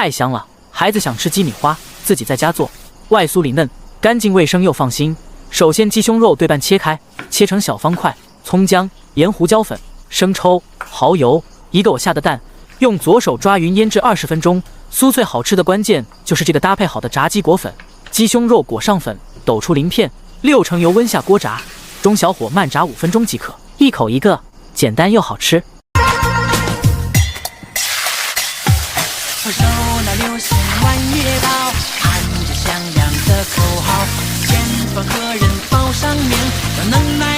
太香了！孩子想吃鸡米花，自己在家做，外酥里嫩，干净卫生又放心。首先，鸡胸肉对半切开，切成小方块，葱姜、盐、胡椒粉、生抽、蚝油，一个我下的蛋，用左手抓匀腌制20分钟。酥脆好吃的关键就是这个搭配好的炸鸡裹粉，鸡胸肉裹上粉，抖出鳞片，6成油温下锅炸，中小火慢炸5分钟即可。一口一个，简单又好吃。我手拿流星弯月刀，喊着响亮的口号，前方客人报上名，有能耐